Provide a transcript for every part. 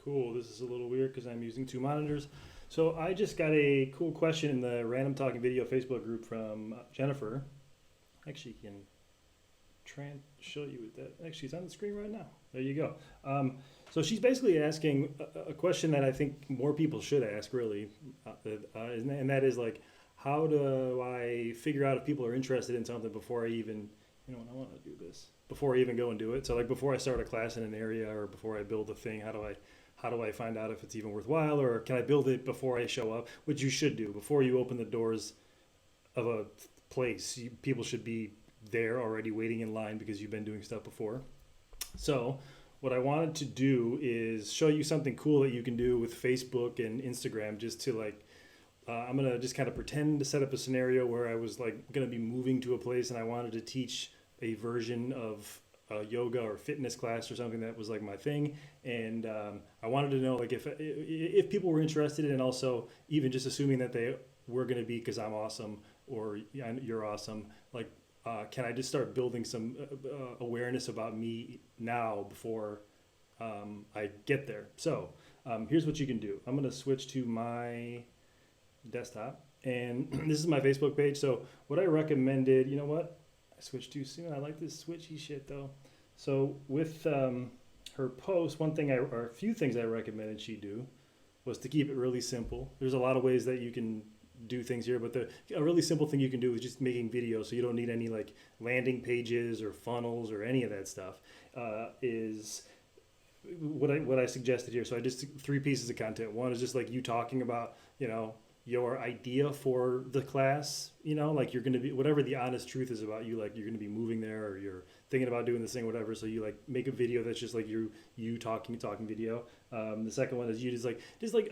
Cool. This is a little weird because I'm using two monitors. So I just got a cool question in the Random Talking Video Facebook group from Jennifer. Actually, can try and show you that. Actually, it's on the screen right now. There you go. So she's basically asking a question that I think more people should ask, really, and that is like, how do I figure out if people are interested in something before I even, I want to do this before I even go and do it. So like before I start a class in an area or before I build a thing, how do I find out if it's even worthwhile, or can I build it before I show up? Which you should do before you open the doors of a place. People should be there already waiting in line because you've been doing stuff before. So what I wanted to do is show you something cool that you can do with Facebook and Instagram, just to like, I'm gonna just kind of pretend to set up a scenario where I was like gonna be moving to a place and I wanted to teach a version of a yoga or fitness class or something that was like my thing, and I wanted to know like if people were interested, and also even just assuming that they were gonna be, because I'm awesome or you're awesome, like can I just start building some awareness about me now before I get there? So here's what you can do. I'm going to switch to my desktop, and this is my Facebook page. So what I recommended, you know what? I switched too soon. I like this switchy shit though. So with her post, or a few things I recommended she do was to keep it really simple. There's a lot of ways that you can do things here, but a really simple thing you can do is just making videos, so you don't need any like landing pages or funnels or any of that stuff. Is what I suggested here. So I just three pieces of content. One is just like you talking about, your idea for the class, like you're going to be, whatever the honest truth is about you, like you're going to be moving there or you're thinking about doing this thing, whatever. So you like make a video that's just like you talking video. The second one is you just like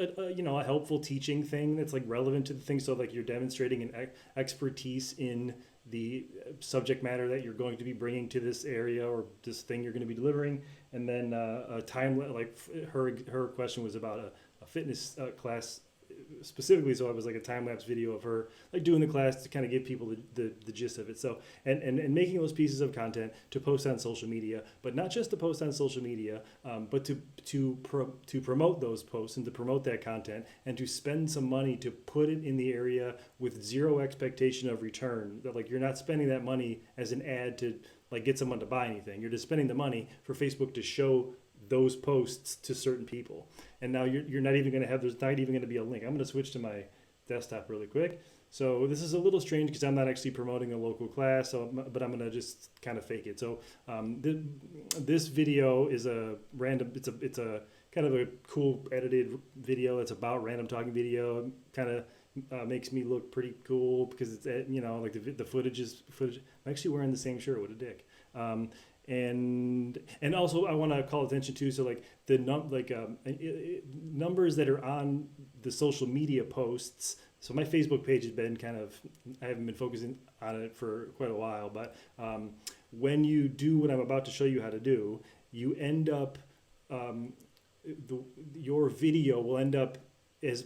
a helpful teaching thing that's like relevant to the thing. So like you're demonstrating an expertise in the subject matter that you're going to be bringing to this area or this thing you're going to be delivering. And then a time, like her question was about a fitness class specifically, so I was like a time-lapse video of her like doing the class to kind of give people the gist of it. So and making those pieces of content to post on social media, but not just to post on social media, but to promote those posts and to promote that content and to spend some money to put it in the area with zero expectation of return. That like you're not spending that money as an ad to like get someone to buy anything. You're just spending the money for Facebook to show those posts to certain people. And now you're not even going to have, there's not even going to be a link. I'm going to switch to my desktop really quick. So this is a little strange because I'm not actually promoting a local class, but I'm going to just kind of fake it. So this video is a random, it's a kind of a cool edited video. It's about random talking video. Kind of makes me look pretty cool because it's, like the footage is footage. I'm actually wearing the same shirt. What a dick. And also I want to call attention to, so like the numbers that are on the social media posts. So my Facebook page has been I haven't been focusing on it for quite a while, but when you do what I'm about to show you how to do, you end up your video will end up as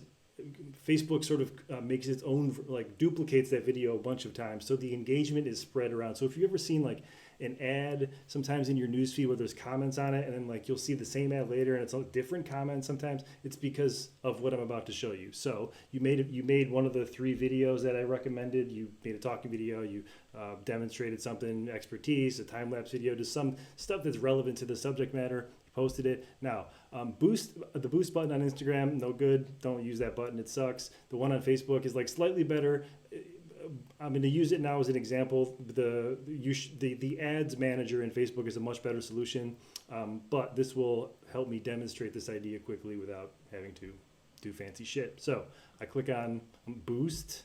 Facebook sort of makes its own, like duplicates that video a bunch of times, so the engagement is spread around. So if you've ever seen like an ad sometimes in your newsfeed where there's comments on it, and then like you'll see the same ad later and it's a different comment sometimes, it's because of what I'm about to show you. So you made one of the three videos that I recommended. You made a talking video, you demonstrated something, expertise, a time-lapse video, just some stuff that's relevant to the subject matter. Posted it. Now, the boost button on Instagram, no good. Don't use that button. It sucks. The one on Facebook is like slightly better. I'm going to use it now as an example. The ads manager in Facebook is a much better solution, but this will help me demonstrate this idea quickly without having to do fancy shit. So I click on boost.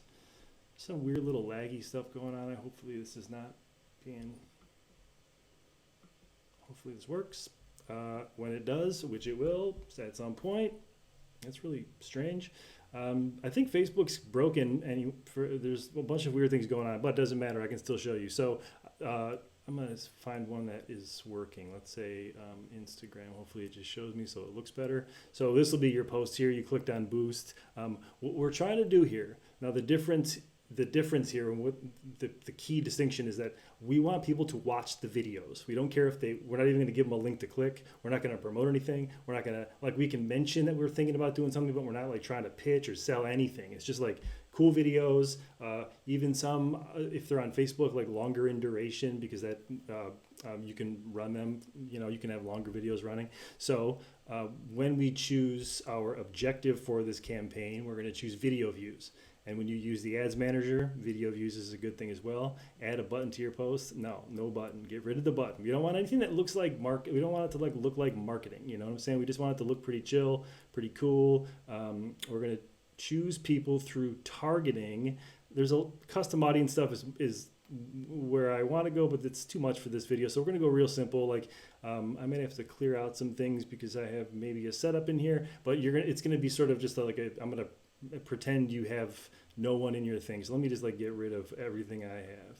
Some weird little laggy stuff going on. Hopefully this is not being. Hopefully this works. When it does, which it will at some point, it's really strange. I think Facebook's broken, and there's a bunch of weird things going on, but it doesn't matter. I can still show you. So I'm going to find one that is working. Let's say Instagram. Hopefully it just shows me so it looks better. So this will be your post here. You clicked on boost. What we're trying to do here, now the difference the difference here and what the key distinction is that we want people to watch the videos. We don't care if we're not even going to give them a link to click. We're not going to promote anything. We're not going to, like, we can mention that we're thinking about doing something, but we're not like trying to pitch or sell anything. It's just like cool videos, even some, if they're on Facebook, like longer in duration, because that you can run them, you can have longer videos running. So when we choose our objective for this campaign, we're going to choose video views. And when you use the ads manager, video views is a good thing as well. Add a button to your post. No button. Get rid of the button. We don't want anything that looks like we don't want it to like look like marketing. You know what I'm saying? We just want it to look pretty chill, pretty cool. We're going to choose people through targeting. There's a custom audience stuff is where I want to go, but it's too much for this video. So we're going to go real simple. Like I may have to clear out some things because I have maybe a setup in here, but it's going to be sort of just like I'm going to pretend you have no one in your thing. So let me just like get rid of everything I have.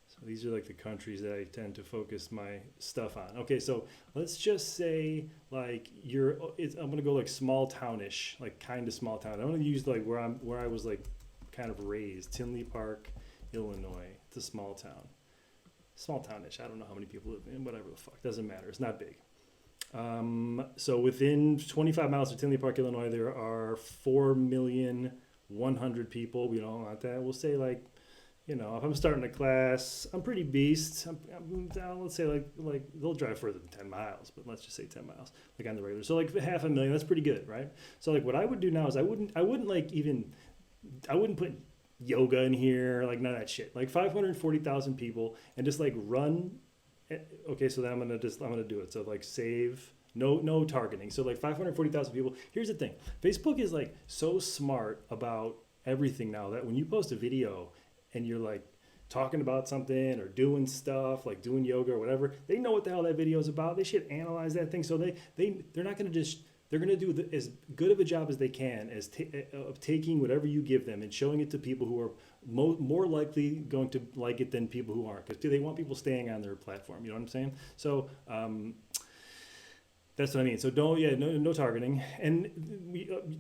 So these are like the countries that I tend to focus my stuff on. Okay, so let's just say like I'm gonna go like small townish, like kind of small town. I'm gonna use like where I was like kind of raised, Tinley Park, Illinois. It's a small town, small townish. I don't know how many people live in, whatever the fuck, doesn't matter. It's not big. So within 25 miles of Tinley Park, Illinois, there are 4,100,000 people. We don't want that. We'll say like, if I'm starting a class, I'm pretty beast. I'm down, let's say like they'll drive further than 10 miles, but let's just say 10 miles, like on the regular. So like 500,000, that's pretty good, right? So like what I would do now is I wouldn't put yoga in here, like none of that shit. Like 540,000 people and just like run. Okay, so then I'm gonna do it. So like save, no targeting. So like 540,000 people. Here's the thing: Facebook is like so smart about everything now that when you post a video and you're like talking about something or doing stuff like doing yoga or whatever, they know what the hell that video is about. They should analyze that thing. So they're not gonna just. They're going to do as good of a job as they can of taking whatever you give them and showing it to people who are more likely going to like it than people who aren't, because they want people staying on their platform. You know what I'm saying? So that's what I mean. So no targeting, and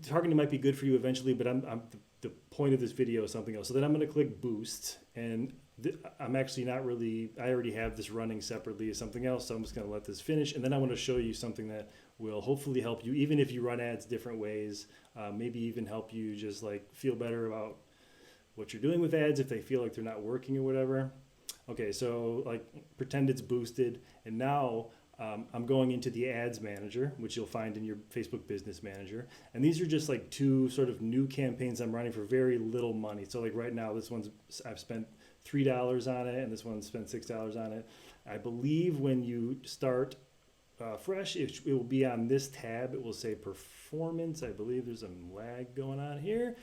targeting might be good for you eventually, but the point of this video is something else. So then I'm going to click boost, and I'm actually not really. I already have this running separately as something else, so I'm just going to let this finish, and then I want to show you something that will hopefully help you, even if you run ads different ways, maybe even help you just like feel better about what you're doing with ads if they feel like they're not working or whatever. Okay, so like pretend it's boosted, and now I'm going into the ads manager, which you'll find in your Facebook business manager. And these are just like two sort of new campaigns I'm running for very little money. So like right now, this one's, I've spent $3 on it, and this one spent $6 on it. I believe when you start fresh, it will be on this tab. It will say performance. I believe there's some lag going on here.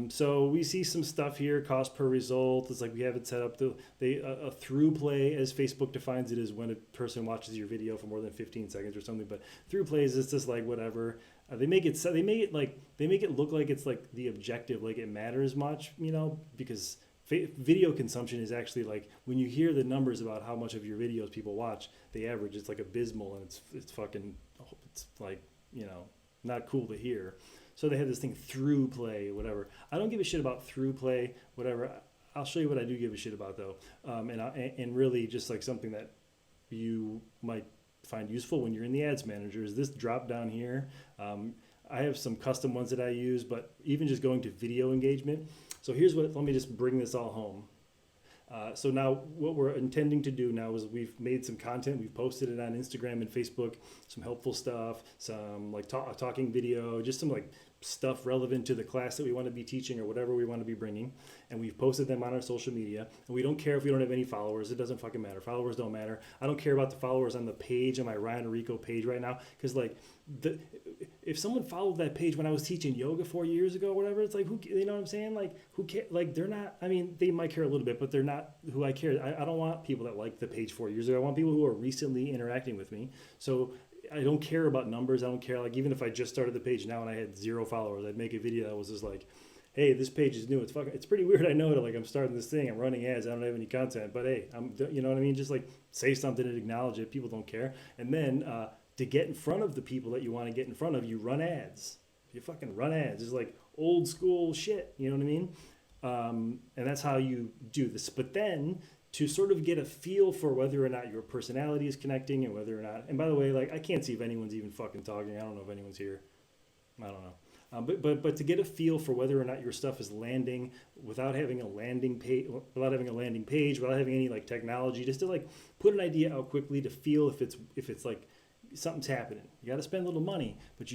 So we see some stuff here, cost per result. It's like we have it set up. A through play, as Facebook defines it, is when a person watches your video for more than 15 seconds or something. But through plays is just like whatever. They make it look like it's like the objective, like it matters much, because video consumption is actually like when you hear the numbers about how much of your videos people watch, the average it's like abysmal, and it's like not cool to hear. So they have this thing through play, whatever. I don't give a shit about through play, whatever. I'll show you what I do give a shit about though, and really just like something that you might find useful when you're in the ads manager is this drop down here. I have some custom ones that I use, but even just going to video engagement. So let me just bring this all home. So now what we're intending to do now is we've made some content. We've posted it on Instagram and Facebook, some helpful stuff, some like talking video, just some like stuff relevant to the class that we want to be teaching or whatever we want to be bringing. And we've posted them on our social media. And we don't care if we don't have any followers. It doesn't fucking matter. Followers don't matter. I don't care about the followers on the page, on my Ryan Rico page right now. Because like if someone followed that page when I was teaching yoga 4 years ago or whatever, it's like, you know what I'm saying? Like, who cares? Like, they're not, I mean, they might care a little bit, but they're not who I care. I don't want people that liked the page 4 years ago. I want people who are recently interacting with me. So I don't care about numbers. I don't care. Like, even if I just started the page now and I had 0 followers, I'd make a video that was just like, hey, this page is new. It's pretty weird. I know that like I'm starting this thing. I'm running ads. I don't have any content, but hey, you know what I mean? Just like say something and acknowledge it. People don't care. And then, to get in front of the people that you want to get in front of, you run ads. You fucking run ads. It's like old school shit. You know what I mean? And that's how you do this. But then to sort of get a feel for whether or not your personality is connecting and whether or not, and by the way, like I can't see if anyone's even fucking talking. I don't know if anyone's here. I don't know. But to get a feel for whether or not your stuff is landing without having a landing page, without having any like technology, just to like put an idea out quickly to feel if it's like something's happening. You got to spend a little money, but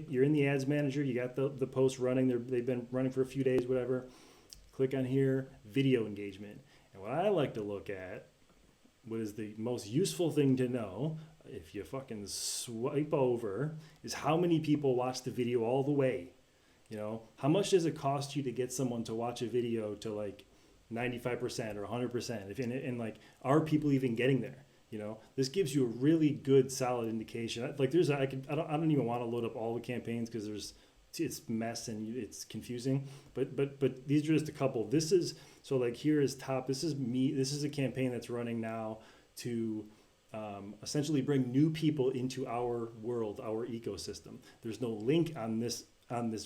you're in the ads manager. You got the posts running. They've been running for a few days, whatever. Click on here, video engagement. And what I like to look at, what is the most useful thing to know, if you fucking swipe over, is how many people watch the video all the way. You know, how much does it cost you to get someone to watch a video to like 95% or 100%? And like, are people even getting there? You know, this gives you a really good, solid indication. Like, I don't even want to load up all the campaigns because it's mess and it's confusing. But these are just a couple. This is so like here is top. This is me. This is a campaign that's running now to essentially bring new people into our world, our ecosystem. There's no link on this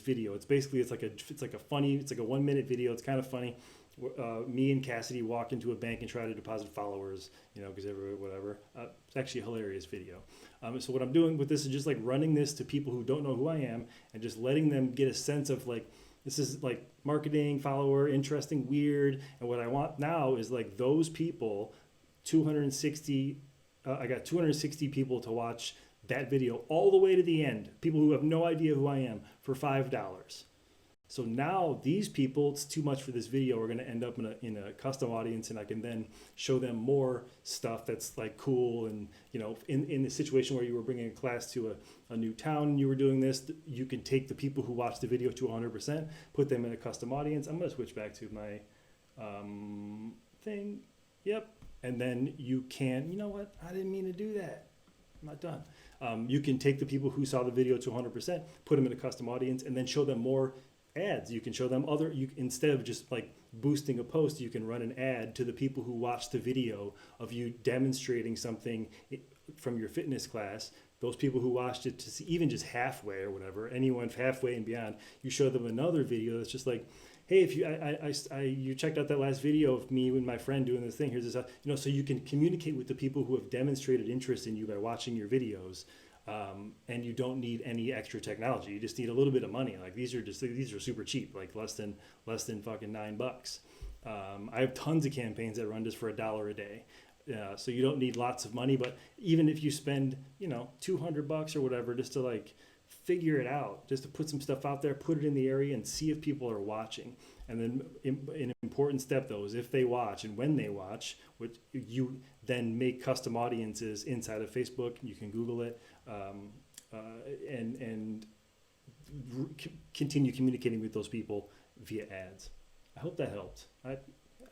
video. It's like a 1 minute video. It's kind of funny. Me and Cassidy walk into a bank and try to deposit followers, you know, because whatever. It's actually a hilarious video. So what I'm doing with this is just like running this to people who don't know who I am and just letting them get a sense of like, this is like marketing, follower, interesting, weird. And what I want now is like those people, 260, I got 260 people to watch that video all the way to the end. People who have no idea who I am for $5. So now these people, it's too much for this video. We're going to end up in a custom audience, and I can then show them more stuff that's like cool. And you know, in the situation where you were bringing a class to a new town and you were doing this, you can take the people who watched the video to 100%, put them in a custom audience. I'm going to switch back to my thing. Yep. And then you can, you know what? I didn't mean to do that. I'm not done. You can take the people who saw the video to 100%, put them in a custom audience, and then show them more ads. You can show them instead of just like boosting a post, you can run an ad to the people who watched the video of you demonstrating something from your fitness class. Those people who watched it to see even just halfway or whatever, anyone halfway and beyond, you show them another video that's just like, hey, if you checked out that last video of me and my friend doing this thing, here's this, you know, so you can communicate with the people who have demonstrated interest in you by watching your videos. And you don't need any extra technology. You just need a little bit of money. Like these are super cheap, like less than fucking $9. I have tons of campaigns that run just for $1 a day. So you don't need lots of money, but even if you spend, you know, $200 or whatever, just to like figure it out, just to put some stuff out there, put it in the area and see if people are watching. And then an important step though is if they watch and when they watch, which you then make custom audiences inside of Facebook. You can Google it and continue communicating with those people via ads. I hope that helped.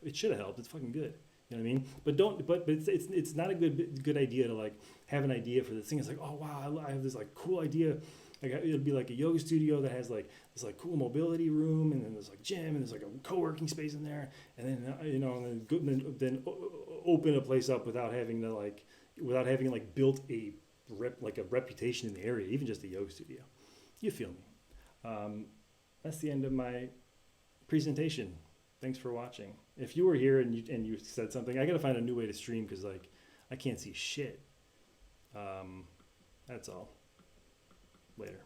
It should have helped. It's fucking good. You know what I mean? But it's not a good idea to like have an idea for this thing. It's like, oh wow, I have this like cool idea. Like it'll be like a yoga studio that has like this like cool mobility room, and then there's like gym, and there's like a co-working space in there, and then you know, and then open a place up without having built a reputation in the area, even just a yoga studio. You feel me? That's the end of my presentation. Thanks for watching. If you were here and you said something, I gotta find a new way to stream because like I can't see shit. That's all. Later.